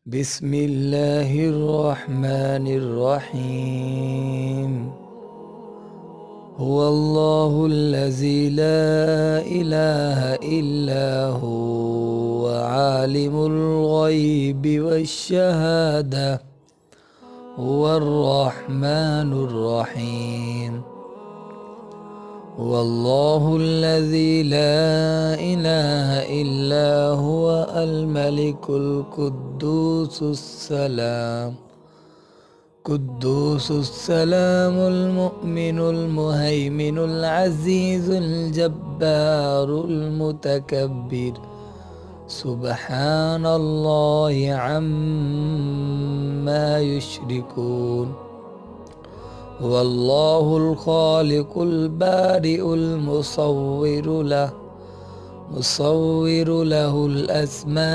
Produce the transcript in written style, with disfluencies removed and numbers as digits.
بسم الله الرحمن الرحيم. هو الله الذي لا إله إلا هو عالم الغيب والشهادة هو الرحمن الرحيم. هو الله الذي لا إله إلا هو الملك القدوس السلام المؤمن المهيمن العزيز الجبار المتكبر سبحان الله عما يشركون. هو الله الخالق البارئ المصور له الأسماء